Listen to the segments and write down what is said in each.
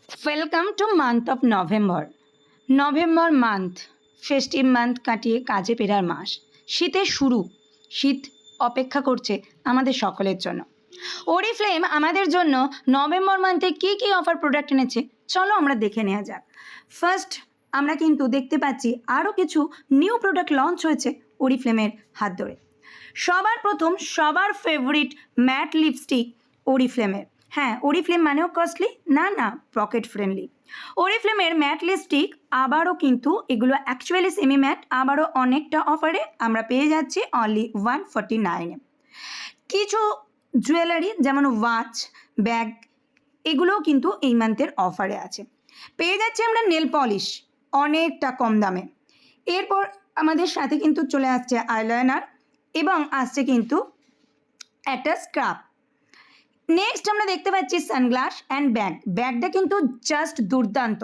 Welcome to month of November. November month, festive month কাটিয়ে কাজে ফেরার মাস। শীতের শুরু, শীত অপেক্ষা করছে আমাদের সকলের জন্য। ওরিফ্লেম আমাদের জন্য নভেম্বর মান্থে কী কী অফার প্রোডাক্ট এনেছে চলো আমরা দেখে নেওয়া যাক। ফার্স্ট আমরা কিন্তু দেখতে পাচ্ছি আরও কিছু নিউ প্রোডাক্ট লঞ্চ হয়েছে ওরিফ্লেমের হাত ধরে। সবার প্রথম সবার ফেভারিট ম্যাট লিপস্টিক ওরিফ্লেমের। হ্যাঁ, ওরিফ্লেম মানেও কস্টলি না, পকেট ফ্রেন্ডলি। ওরিফ্লেমের ম্যাট লিপস্টিক আবারও কিন্তু এগুলো অ্যাকচুয়ালি সেমি ম্যাট, আবারও অনেকটা অফারে আমরা পেয়ে যাচ্ছি অনলি 149-এ। কিছু জুয়েলারি যেমন ওয়াচ, ব্যাগ এগুলোও কিন্তু এই মান্থের অফারে আছে। পেয়ে যাচ্ছি আমরা নেল পলিশ অনেকটা কম দামে। এরপর আমাদের সাথে কিন্তু চলে আসছে আইলাইনার এবং আসছে কিন্তু একটা স্ক্রাব। নেক্সট আমরা দেখতে পাচ্ছি সানগ্লাস অ্যান্ড ব্যাগ। ব্যাগটা কিন্তু জাস্ট দুর্দান্ত।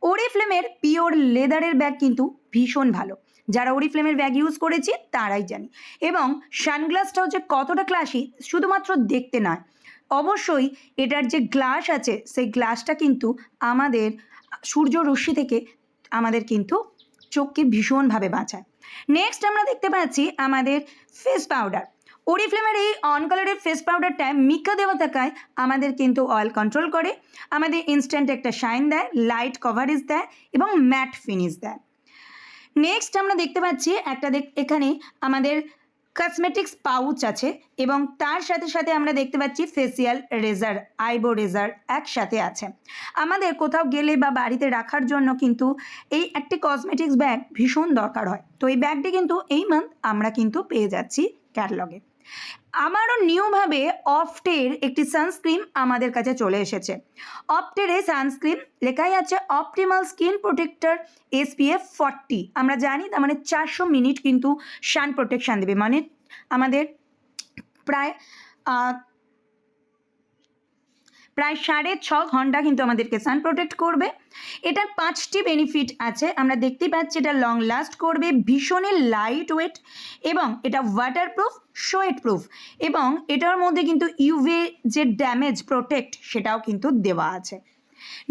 ওরিফ্লেমের পিওর লেদারের ব্যাগ কিন্তু ভীষণ ভালো। যারা ওরিফ্লেমের ব্যাগ ইউজ করেছি তারাই জানি। এবং সানগ্লাসটা হচ্ছে কতটা ক্লাসি, শুধুমাত্র দেখতে নয়, অবশ্যই এটার যে গ্লাস আছে সেই গ্লাসটা কিন্তু আমাদের সূর্য রশ্মি থেকে আমাদের কিন্তু চোখকে ভীষণভাবে বাঁচায়। নেক্সট আমরা দেখতে পাচ্ছি আমাদের ফেস পাউডার। ওরিফ্লেমের এই অন কালারের ফেস পাউডারটা মিকা দেওয়া থাকায় আমাদের কিন্তু অয়েল কন্ট্রোল করে, আমাদের ইনস্ট্যান্ট একটা শাইন দেয়, লাইট কভারেজ দেয় এবং ম্যাট ফিনিশ দেয়। নেক্সট আমরা দেখতে পাচ্ছি একটা এখানে আমাদের কসমেটিক্স পাউচ আছে এবং তার সাথে সাথে আমরা দেখতে পাচ্ছি ফেসিয়াল রেজার, আইব্রো রেজার একসাথে আছে। আমাদের কোথাও গেলে বা বাড়িতে রাখার জন্য কিন্তু এই একটি কসমেটিক্স ব্যাগ ভীষণ দরকার হয়। তো এই ব্যাগটি কিন্তু এই মান্থ আমরা কিন্তু পেয়ে যাচ্ছি ক্যাটালগে। আমারও নিউভাবে অফটের একটি সানস্ক্রিন আমাদের কাছে চলে এসেছে। অফটের এই সানস্ক্রিন লেখাই আছে অপটিমাল স্কিন প্রোটেক্টর SPF 40। আমরা জানি তার মানে 400 মিনিট কিন্তু সান প্রোটেকশান দেবে, মানে আমাদের প্রায় 6.5 ঘন্টা কিন্তু আমাদেরকে সান প্রোটেক্ট করবে। এটার 5টি বেনিফিট আছে, আমরা দেখতেই পাচ্ছি। এটা লং লাস্ট করবে, ভীষণই লাইট ওয়েট এবং এটা ওয়াটারপ্রুফ, সোয়েট প্রুফ এবং এটার মধ্যে কিন্তু ইউভি যে ড্যামেজ প্রোটেক্ট সেটাও কিন্তু দেওয়া আছে।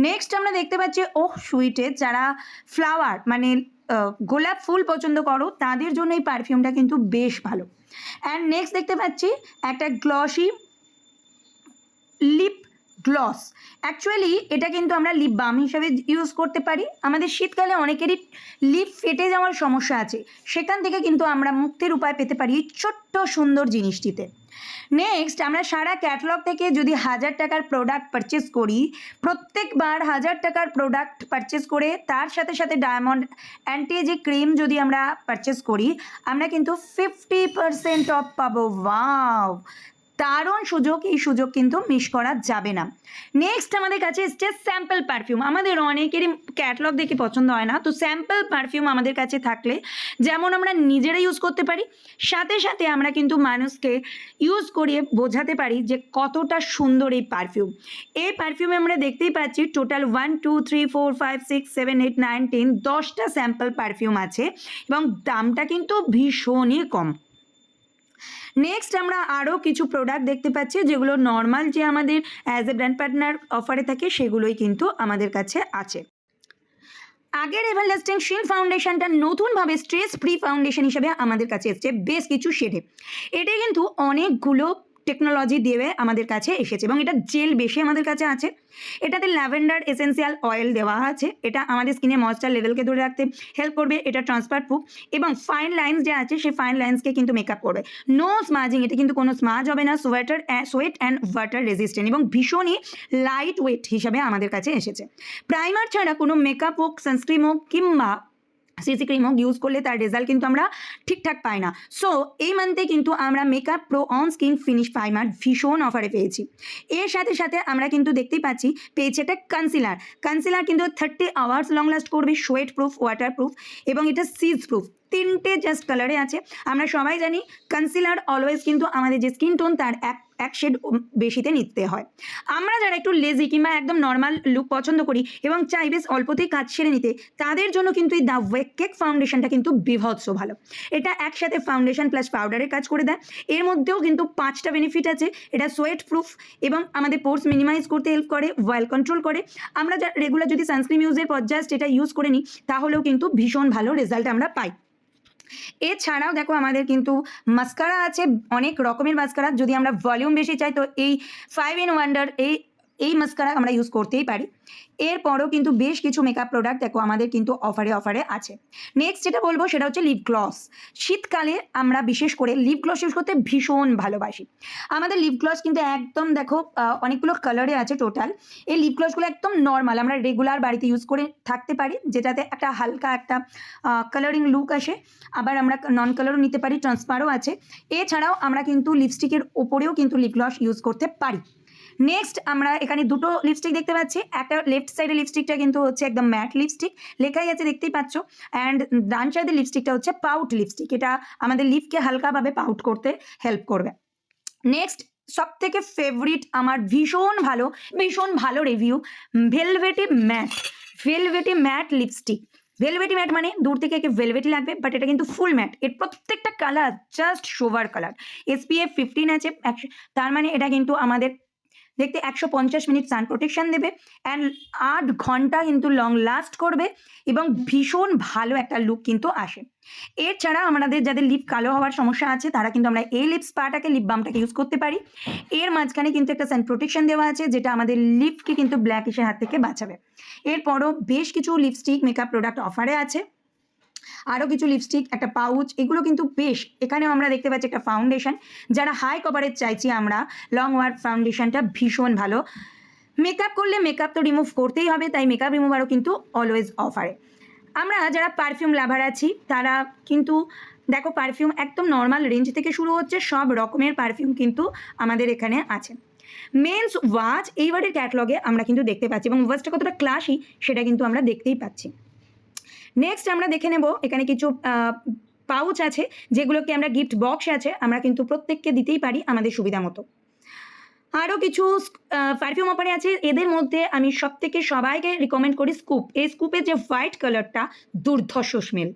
নেক্সট আমরা দেখতে পাচ্ছি সুইটে যারা ফ্লাওয়ার মানে গোলাপ ফুল পছন্দ করো তাদের জন্য এই পারফিউমটা কিন্তু বেশ ভালো। অ্যান্ড নেক্সট দেখতে পাচ্ছি একটা গ্লসি লিপ গ্লস। অ্যাকচুয়ালি এটা কিন্তু আমরা লিপ বাম হিসাবে ইউজ করতে পারি। আমাদের শীতকালে অনেকেরই লিপ ফেটে যাওয়ার সমস্যা আছে, সেখান থেকে কিন্তু আমরা মুক্তির উপায় পেতে পারি এই ছোট্ট সুন্দর জিনিসটিতে। নেক্সট আমরা সারা ক্যাটালগ থেকে যদি 1000 টাকার প্রোডাক্ট পারচেস করি, প্রত্যেকবার 1000 টাকার প্রোডাক্ট পারচেস করে তার সাথে সাথে ডায়মন্ড অ্যান্টি যে ক্রিম যদি আমরা পারচেস করি আমরা কিন্তু 50% অফ পাবো। ওয়াও, দারুণ সুযোগ, এই সুযোগ কিন্তু মিস করা যাবে না। নেক্সট আমাদের কাছে এসছে স্যাম্পল পারফিউম। আমাদের অনেকেরই ক্যাটালগ দেখে পছন্দ হয় না, তো স্যাম্পল পারফিউম আমাদের কাছে থাকলে যেমন আমরা নিজেরা ইউজ করতে পারি, সাথে সাথে আমরা কিন্তু মানুষকে ইউজ করিয়ে বোঝাতে পারি যে কতটা সুন্দর এই পারফিউম। এই পারফিউমে আমরা দেখতেই পাচ্ছি টোটাল 1 2 3 4 5 6 7 8 9 10 10টা স্যাম্পল পারফিউম আছে এবং দামটা কিন্তু ভীষণই কম। নেক্সট আমরা আরও কিছু প্রোডাক্ট দেখতে পাচ্ছি যেগুলো নর্মাল যে আমাদের অ্যাজ এ ব্র্যান্ড পার্টনার অফারে থাকে সেগুলোই কিন্তু আমাদের কাছে আছে। আগের এভারলাস্টিং শিল্ড ফাউন্ডেশনটা নতুনভাবে স্ট্রেস ফ্রি ফাউন্ডেশন হিসেবে আমাদের কাছে এসছে বেশ কিছু শেডে। এটা কিন্তু অনেকগুলো টেকনোলজি দিয়ে আমাদের কাছে এসেছে এবং এটা জেল বেশি আমাদের কাছে আছে। এটাতে ল্যাভেন্ডার এসেন্সিয়াল অয়েল দেওয়া আছে, এটা আমাদের স্কিনে ময়েশ্চার লেভেলকে ধরে রাখতে হেল্প করবে। এটা ট্রান্সফার প্রুফ এবং ফাইন লাইন্স যে আছে সেই ফাইন লাইন্সকে কিন্তু মেকআপ করবে। নো স্মাজিং, এটা কিন্তু কোনো স্মাজ হবে না। সোয়েট অ্যান্ড ওয়াটার রেজিস্ট্যান্ট এবং ভীষণই লাইট ওয়েট হিসাবে আমাদের কাছে এসেছে। প্রাইমার ছাড়া কোনো মেকআপ হোক, সানস্ক্রিন হোক কিংবা সিসি ক্রিম হোক ইউজ করলে তার রেজাল্ট কিন্তু আমরা ঠিকঠাক পাই না। সো এই মান্থে কিন্তু আমরা makeup pro on skin finish primer ভীষণ অফারে পেয়েছি। এর সাথে সাথে আমরা কিন্তু দেখতেই পাচ্ছি পেয়েছি একটা কনসিলার কিন্তু 30 আওয়ার্স লং লাস্ট করবে, সোয়েট প্রুফ, ওয়াটার প্রুফ এবং এটা সিজ প্রুফ। তিনটে জাস্ট কালারে আছে। আমরা সবাই জানি কনসিলার অলওয়েজ কিন্তু আমাদের যে স্কিন টোন তার এক শেড বেশিতে নিতে হয়। আমরা যারা একটু লেজি কিংবা একদম নর্মাল লুক পছন্দ করি এবং চাই বেশ অল্পতেই কাজ সেরে নিতে, তাদের জন্য কিন্তু এই দ্য ওয়েকেক ফাউন্ডেশনটা কিন্তু বিভৎস ভালো। এটা একসাথে ফাউন্ডেশন প্লাস পাউডারের কাজ করে দেয়। এর মধ্যেও কিন্তু 5টা বেনিফিট আছে। এটা সোয়েট প্রুফ এবং আমাদের পোর্স মিনিমাইজ করতে হেল্প করে, অয়েল কন্ট্রোল করে। আমরা যা রেগুলার যদি সানস্ক্রিন ইউজের পর জাস্ট এটা ইউজ করে নিই তাহলেও কিন্তু ভীষণ ভালো রেজাল্ট আমরা পাই। এছাড়াও দেখো আমাদের কিন্তু মাস্কারা আছে, অনেক রকমের মাস্কারা। যদি আমরা ভলিউম বেশি চাই তো এই 5 in ওয়ান্ডার এই মাস্কারা আমরা ইউজ করতেই পারি। এরপরও কিন্তু বেশ কিছু মেকআপ প্রোডাক্ট দেখো আমাদের কিন্তু অফারে আছে। নেক্সট যেটা বলবো সেটা হচ্ছে লিপ গ্লস। শীতকালে আমরা বিশেষ করে লিপ গ্লস ইউজ করতে ভীষণ ভালোবাসি। আমাদের লিপ গ্লস কিন্তু একদম দেখো অনেকগুলো কালারে আছে টোটাল। এই লিপ গ্লসগুলো একদম নর্মাল আমরা রেগুলার বাড়িতে ইউজ করে থাকতে পারি, যেটাতে একটা হালকা একটা কালারিং লুক আসে। আবার আমরা নন কালারও নিতে পারি, ট্রান্সপারও আছে। এছাড়াও আমরা কিন্তু লিপস্টিকের ওপরেও কিন্তু লিপ গ্লস ইউজ করতে পারি। নেক্সট আমরা এখানে দুটো লিপস্টিক দেখতে পাচ্ছি। একটা লেফট সাইডের লিপস্টিকটা কিন্তু হচ্ছে একদম ম্যাট লিপস্টিক, লেখাই আছে দেখতেই পাচ্ছ। অ্যান্ড ডান সাইডের লিপস্টিকটা হচ্ছে পাউট লিপস্টিক। এটা আমাদের লিপকে হালকাভাবে পাউট করতে হেল্প করবে। নেক্সট সব থেকে ফেভারিট আমার ভীষণ ভালো review, velvety matte lipstick. Velvety matte মানে দূর থেকে একে ভেলভেটি লাগবে, বাট এটা কিন্তু ফুল ম্যাট। এর প্রত্যেকটা colour just sober colour. SPF 15 আছে, তার মানে এটা কিন্তু আমাদের দেখতে 150 মিনিট সান প্রোটেকশন দেবে অ্যান্ড 8 ঘন্টা কিন্তু লং লাস্ট করবে এবং ভীষণ ভালো একটা লুক কিন্তু আসে। এছাড়া আমাদের যাদের লিপ কালো হওয়ার সমস্যা আছে তারা কিন্তু আমরা এই লিপ স্পাটাকে, লিপ বামটাকে ইউজ করতে পারি। এর মাঝখানে কিন্তু একটা সান প্রোটেকশন দেওয়া আছে যেটা আমাদের লিপকে কিন্তু ব্ল্যাকিশের হাত থেকে বাঁচাবে। এরপরও বেশ কিছু লিপস্টিক মেকআপ প্রোডাক্ট অফারে আছে, আরও কিছু লিপস্টিক, একটা পাউচ, এগুলো কিন্তু বেশ। এখানেও আমরা দেখতে পাচ্ছি একটা ফাউন্ডেশন। যারা হাই কভারেজ চাইছি আমরা, লং ওয়ার্ক ফাউন্ডেশনটা ভীষণ ভালো। মেকআপ করলে মেকআপ তো রিমুভ করতেই হবে, তাই মেকআপ রিমুভারও কিন্তু অলওয়েজ অফারে। আমরা যারা পারফিউম লাভার আছি তারা কিন্তু দেখো পারফিউম একদম নর্মাল রেঞ্জ থেকে শুরু হচ্ছে, সব রকমের পারফিউম কিন্তু আমাদের এখানে আছে। মেন্স ওয়াচ এইবারের ক্যাটলগে আমরা কিন্তু দেখতে পাচ্ছি এবং ওয়াচটা কতটা ক্লাসি সেটা কিন্তু আমরা দেখতেই পাচ্ছি। নেক্সট আমরা দেখে নেব এখানে কিছু পাউচ আছে যেগুলোকে আমরা গিফট বক্স আছে আমরা কিন্তু প্রত্যেককে দিতেই পারি আমাদের সুবিধা মতো। আরও কিছু পারফিউম অফারে আছে। এদের মধ্যে আমি সবাইকে রিকমেন্ড করি স্কুপ। এই স্কুপের যে হোয়াইট কালারটা দুর্ধর্ষ স্মেল।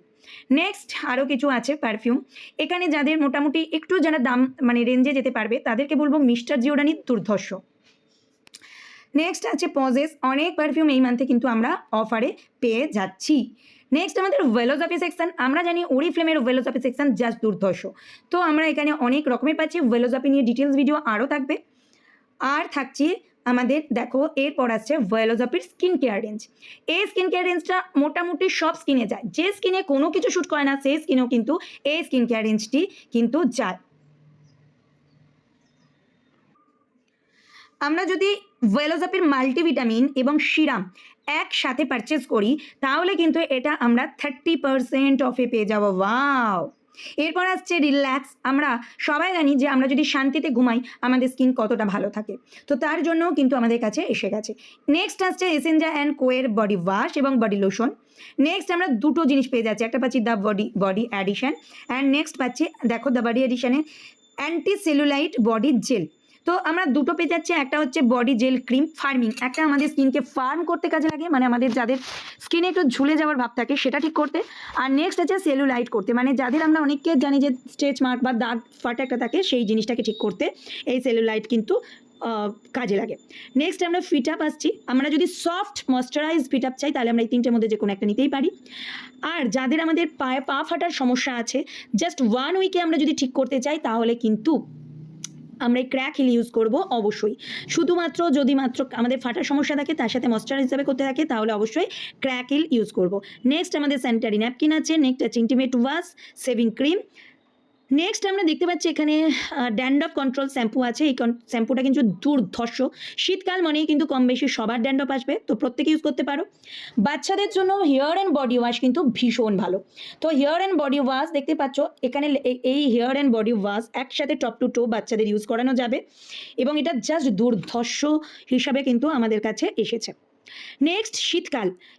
নেক্সট আরও কিছু আছে পারফিউম। এখানে যাদের মোটামুটি একটু যারা দাম মানে রেঞ্জে যেতে পারবে তাদেরকে বলবো মিস্টার জিওডানি দুর্ধর্ষ। নেক্সট আছে পজেস। অনেক পারফিউম এই মান্থে কিন্তু আমরা অফারে পেয়ে যাচ্ছি। নেক্সট আমাদের ভেলোজপি সেকশন। আমরা জানি ওরিফ্লেমের ভেলোজপি সেকশন জাস্ট দুর্ধর্ষ। তো আমরা এখানে অনেক রকমের পাচ্ছি। ভেলোজপি নিয়ে ডিটেলস ভিডিও আরও থাকবে। আর থাকছে আমাদের দেখো এরপর আসছে ভেলোজপির স্কিন কেয়ার রেঞ্জ। এই স্কিন কেয়ার রেঞ্জটা মোটামুটি সব স্কিনে যায়। যে স্কিনে কোনো কিছু শ্যুট করে না সেই স্কিনেও কিন্তু এই স্কিন কেয়ার রেঞ্জটি কিন্তু যায়। আমরা যদি ভেলোজপির মাল্টিভিটামিন এবং সিরাম একসাথে পারচেস করি তাহলে কিন্তু এটা আমরা 30% অফে পেয়ে যাবো। ওয়াও! এরপর আসছে রিল্যাক্স। আমরা সবাই জানি যে আমরা যদি শান্তিতে ঘুমাই আমাদের স্কিন কতটা ভালো থাকে, তো তার জন্য কিন্তু আমাদের কাছে এসে গেছে। নেক্সট আসছে এসেঞ্জা অ্যান্ড কোয়ের বডি ওয়াশ এবং বডি লোশন। নেক্সট আমরা দুটো জিনিস পেয়ে যাচ্ছি, একটা পাচ্ছি the body addition and next পাচ্ছি দেখো দ্য বডি অ্যাডিশনে অ্যান্টি সেলুলাইট বডি জেল। তো আমরা দুটো পেয়ে যাচ্ছি, একটা হচ্ছে বডি জেল ক্রিম ফার্মিং, একটা আমাদের স্কিনকে ফার্ম করতে কাজে লাগে, মানে আমাদের যাদের স্কিনে একটু ঝুলে যাওয়ার ভাব থাকে সেটা ঠিক করতে। আর নেক্সট আছে সেলুলাইট করতে, মানে যাদের আমরা অনেককে জানি যে স্ট্রেচ মার্ক বা দাগ ফাটা একটা থাকে সেই জিনিসটাকে ঠিক করতে এই সেলুলাইট কিন্তু কাজে লাগে। নেক্সট আমরা ফিট আপ আসছি। আমরা যদি সফট ময়শ্চারাইজ ফিট আপ চাই তাহলে আমরা এই তিনটের মধ্যে যে কোনো একটা নিতেই পারি। আর যাদের আমাদের পায়ে পা ফাটার সমস্যা আছে জাস্ট 1 উইকে আমরা যদি ঠিক করতে চাই তাহলে কিন্তু আমরা এই ক্র্যাক হিল ইউজ করব অবশ্যই। শুধুমাত্র যদি মাত্র আমাদের ফাটার সমস্যা থাকে তার সাথে ময়শ্চারাইজ হিসাবে করতে থাকে তাহলে অবশ্যই ক্র্যাক হিল ইউজ করব। নেক্সট আমাদের স্যানিটারি ন্যাপকিন আছে। নেক্সট আছে intimate wash, saving cream. Next আমরা দেখতে পাচ্ছি এখানে ড্যান্ড্রফ কন্ট্রোল শ্যাম্পু আছে। এই শ্যাম্পুটা কিন্তু দুর্ধর্ষ। শীতকাল মানেই কিন্তু কম বেশি সবার ড্যান্ড্রফ আসবে, তো প্রত্যেকে ইউজ করতে পারো। বাচ্চাদের জন্য হেয়ার অ্যান্ড বডি ওয়াশ কিন্তু ভীষণ ভালো। তো হেয়ার অ্যান্ড বডি ওয়াশ দেখতে পাচ্ছ এখানে এই হেয়ার অ্যান্ড বডি ওয়াশ একসাথে টপ টু টো বাচ্চাদের ইউজ করানো যাবে এবং এটা জাস্ট দুর্ধর্ষ হিসাবে কিন্তু আমাদের কাছে এসেছে। নেক্সট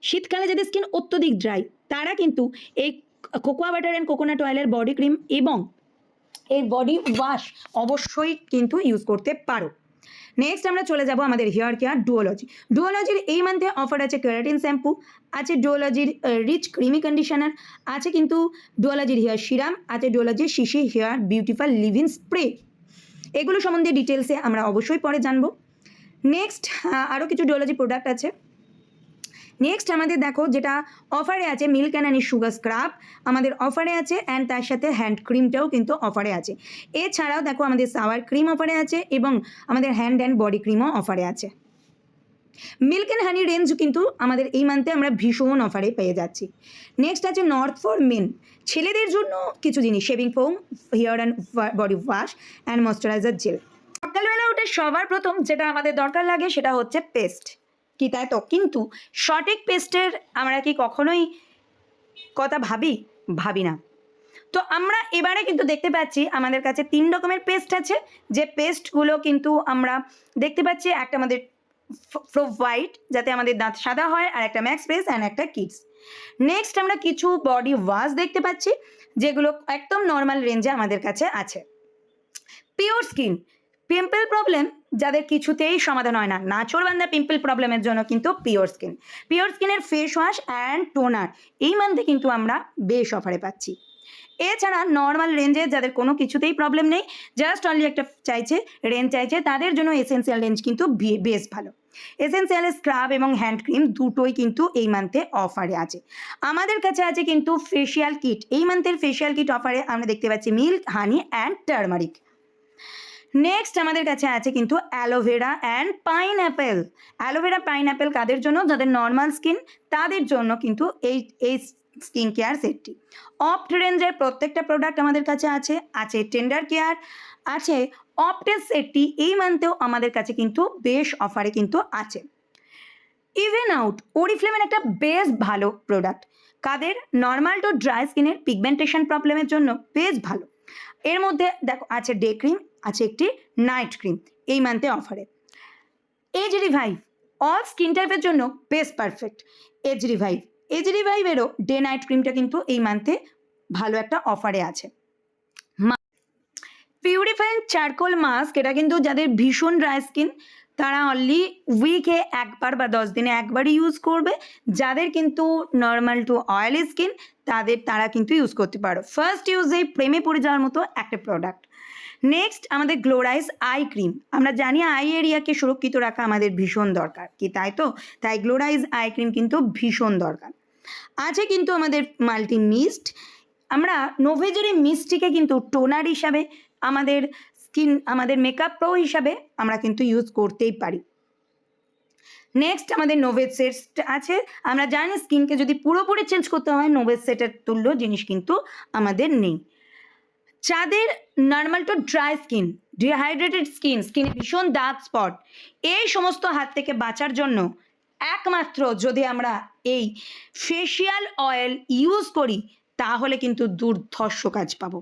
শীতকালে যাদের স্কিন অত্যধিক ড্রাই তারা কিন্তু এই কোকোয়া বাটার অ্যান্ড কোকোনাট অয়েলের বডি ক্রিম এবং এর বডি ওয়াশ অবশ্যই কিন্তু ইউজ করতে পারো। নেক্সট আমরা চলে যাব আমাদের হেয়ার কেয়ার ডুওলজি। ডুওলজির এই মান্থে অফার আছে কেরাটিন শ্যাম্পু, আছে ডুওলজির রিচ ক্রিমি কন্ডিশনার, আছে কিন্তু ডুওলজির হেয়ার সিরাম, আছে ডুওলজির শিশি হেয়ার বিউটিফুল লিভ-ইন স্প্রে। এগুলো সম্বন্ধে ডিটেলসে আমরা অবশ্যই পরে জানবো। নেক্সট আরও কিছু ডুওলজি প্রোডাক্ট আছে। নেক্সট আমাদের দেখো যেটা অফারে আছে milk and honey sugar scrub আমাদের অফারে আছে, অ্যান্ড তার সাথে হ্যান্ড ক্রিমটাও কিন্তু অফারে আছে। এছাড়াও দেখো আমাদের সাওয়ার ক্রিম অফারে আছে এবং আমাদের হ্যান্ড অ্যান্ড বডি ক্রিমও অফারে আছে। মিল্ক অ্যান্ড হানি রেঞ্জ কিন্তু আমাদের এই মান্থে আমরা ভীষণ অফারে পেয়ে যাচ্ছি। নেক্সট আছে নর্থ ফর মেন, ছেলেদের জন্য কিছু জিনিস, shaving foam, hair and body wash and moisturiser gel. সকালবেলা উঠে সবার প্রথম যেটা আমাদের দরকার লাগে সেটা হচ্ছে পেস্ট, কি তাই তো? কিন্তু সঠিক পেস্টের আমরা কি কখনোই কথা ভাবি না। তো আমরা এবারে কিন্তু দেখতে পাচ্ছি আমাদের কাছে 3 রকমের পেস্ট আছে, যে পেস্টগুলো কিন্তু আমরা দেখতে পাচ্ছি। একটা আমাদের প্রো হোয়াইট, যাতে আমাদের দাঁত সাদা হয়, আর একটা ম্যাক্স ফ্রেশ অ্যান্ড একটা কিডস। নেক্সট আমরা কিছু বডি ওয়াশ দেখতে পাচ্ছি যেগুলো একদম নর্মাল রেঞ্জে আমাদের কাছে আছে। পিওর স্কিন, পিম্পল প্রবলেম যাদের কিছুতেই সমাধান হয় না, নাছোড়বান্দা পিম্পল প্রবলেমের জন্য কিন্তু পিওর স্কিনের ফেস ওয়াশ অ্যান্ড টোনার এই মান্থে কিন্তু আমরা বেশ অফারে পাচ্ছি। এছাড়া নর্মাল রেঞ্জে যাদের কোনো কিছুতেই প্রবলেম নেই, জাস্ট অনলি একটা রেঞ্জ চাইছে, তাদের জন্য এসেন্সিয়াল রেঞ্জ কিন্তু বেশ ভালো। এসেন্সিয়াল স্ক্রাব এবং হ্যান্ড ক্রিম দুটোই কিন্তু এই মান্থে অফারে আছে। আমাদের কাছে আছে কিন্তু ফেশিয়াল কিট, এই মান্থের ফেশিয়াল কিট অফারে আমরা দেখতে পাচ্ছি milk, honey and turmeric. Next আমাদের কাছে আছে কিন্তু aloe vera and pineapple. Aloe vera pineapple কাদের জন্য? যাদের নর্মাল স্কিন, তাদের জন্য কিন্তু এই স্কিন কেয়ার সেটটি। অপ্ট রেঞ্জের প্রত্যেকটা প্রোডাক্ট আমাদের কাছে আছে টেন্ডার কেয়ার, আছে অপ্টের সেটটি এই মান্থেও আমাদের কাছে কিন্তু বেশ অফারে কিন্তু আছে। ইভেন আউট ওরিফ্লেমের একটা বেশ ভালো প্রোডাক্ট, কাদের? নর্মাল টু ড্রাই স্কিনের পিগমেন্টেশন প্রবলেমের জন্য বেশ ভালো। এর মধ্যে দেখো আছে ডে ক্রিম, আছে একটি নাইট ক্রিম এই মান্থে অফারে। এজ রিভাইভ অল স্কিন টাইপের জন্য বেস্ট পারফেক্ট। এজ রিভাইভেরও ডে নাইট ক্রিমটা কিন্তু এই মান্থে ভালো একটা অফারে আছে। পিউরিফাইং চারকোল মাস্ক, এটা কিন্তু যাদের ভীষণ ড্রাই স্কিন তারা অনলি উইকে একবার বা 10 দিনে একবারই ইউজ করবে। যাদের কিন্তু নর্মাল টু অয়েলি স্কিন তারা কিন্তু ইউজ করতে পারো। ফার্স্ট ইউজেই প্রেমে পড়ে যাওয়ার মতো একটা প্রোডাক্ট। নেক্সট আমাদের গ্লোরাইজ আই ক্রিম, আমরা জানি আই এরিয়াকে সুরক্ষিত রাখা আমাদের ভীষণ দরকার, কি তাই তো? তাই গ্লোরাইজ আই ক্রিম কিন্তু ভীষণ দরকার। আছে কিন্তু আমাদের মাল্টি মিস্ট, আমরা নোভেজের এই মিস্টটিকে কিন্তু টোনার হিসাবে, আমাদের মেকআপ প্রো হিসাবে আমরা কিন্তু ইউজ করতেই পারি। নেক্সট আমাদের নোভেজ সেট আছে, আমরা জানি স্কিনকে যদি পুরোপুরি চেঞ্জ করতে হয় নোভেজ সেটের তুল্য জিনিস কিন্তু আমাদের নেই। যাদের normal to dry skin, dehydrated স্কিনে ভীষণ ডার্ক স্পট, এই সমস্ত হাত থেকে বাঁচার জন্য একমাত্র যদি আমরা এই ফেশিয়াল অয়েল ইউজ করি তাহলে কিন্তু দুর্ধর্ষ কাজ পাবো।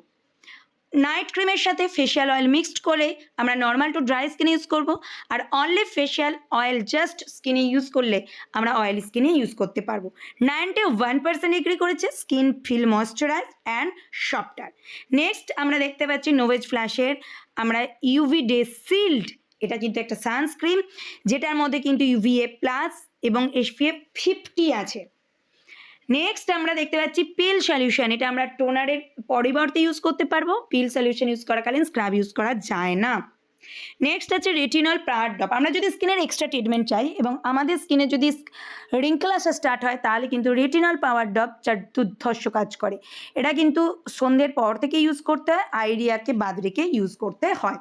নাইট ক্রিমের সাথে ফেশিয়াল অয়েল মিক্সড করে আমরা নর্মাল টু ড্রাই স্কিনে ইউজ করব, আর অনলি ফেশিয়াল অয়েল জাস্ট স্কিনে ইউজ করলে আমরা অয়েল স্কিনে ইউজ করতে পারবো। 91% এগ্রি করেছে skin feel moisturise and softer. Next আমরা দেখতে পাচ্ছি নোভেজ ফ্ল্যাশের আমরা ইউভি ডে শিল্ড, এটা কিন্তু একটা সানস্ক্রিন যেটার মধ্যে কিন্তু UVA+ এবং SPF 50 আছে। নেক্সট আমরা দেখতে পাচ্ছি পিল সলিউশন, এটা আমরা টোনারের পরিবর্তে ইউজ করতে পারবো। পিল সলিউশন ইউজ করাকালীন স্ক্রাব ইউজ করা যায় না। নেক্সট আছে রেটিনল পাওয়ার ড্রপ, আমরা যদি স্কিনের এক্সট্রা ট্রিটমেন্ট চাই এবং আমাদের স্কিনে যদি রিঙ্কেল আসা স্টার্ট হয় তাহলে কিন্তু রেটিনল পাওয়ার ড্রপ দুর্ধর্ষ কাজ করে। এটা কিন্তু সন্ধ্যের পর থেকে ইউজ করতে হয়, আইডিয়াকে বাদ রেখে ইউজ করতে হয়।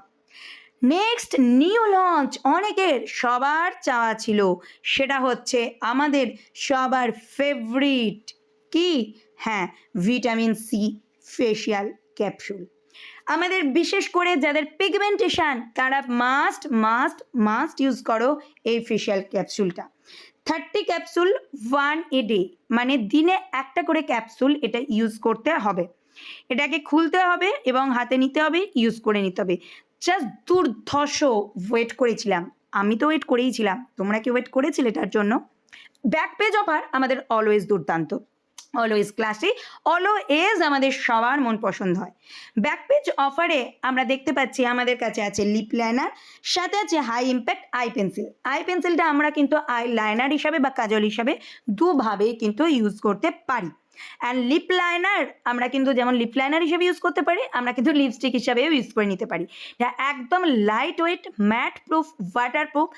নেক্সট নিউ লঞ্চ, অনেকের সবার চাওয়া ছিল, সেটা হচ্ছে আমাদের সবার ফেভারিট, কি? হ্যাঁ, ভিটামিন সি ফেশিয়াল ক্যাপসুল। আমাদের বিশেষ করে যাদের পিগমেন্টেশন তারা মাস্ট ইউজ করো এই ফেশিয়াল ক্যাপসুলটা। 30 ক্যাপসুল 1 a day, মানে দিনে একটা করে ক্যাপসুল এটা ইউজ করতে হবে। এটাকে খুলতে হবে এবং হাতে নিতে হবে, ইউজ করে নিতে হবে। জাস্ট দুর্ধর্ষ ওয়েট করেছিলাম, আমি তো ওয়েট করেইছিলাম, তোমরা কি ওয়েট করেছিলে এটার জন্য? ব্যাক পেজ অফার আমাদের অলওয়েজ দুর্দান্ত, অলওয়েজ ক্লাসি, অলওয়েজ আমাদের সবার মন পছন্দ হয়। ব্যাকপেজ অফারে আমরা দেখতে পাচ্ছি আমাদের কাছে আছে লিপ লাইনার, সাথে আছে high impact eye pencil. Eye পেন্সিলটা আমরা কিন্তু আই লাইনার হিসাবে বা কাজল হিসাবে দুভাবেই কিন্তু ইউজ করতে পারি। অ্যান্ড লিপ লাইনার আমরা কিন্তু যেমন লিপ লাইনার হিসেবে ইউজ করতে পারি, আমরা কিন্তু লিপস্টিক হিসাবেও ইউজ করে নিতে পারি। এটা একদম light weight, matte proof, water proof,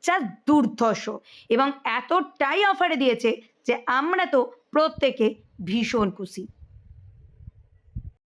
যা দুর্ধর্ষ এবং এতটাই অফারে দিয়েছে যে আমরা তো প্রত্যেকে ভীষণ খুশি।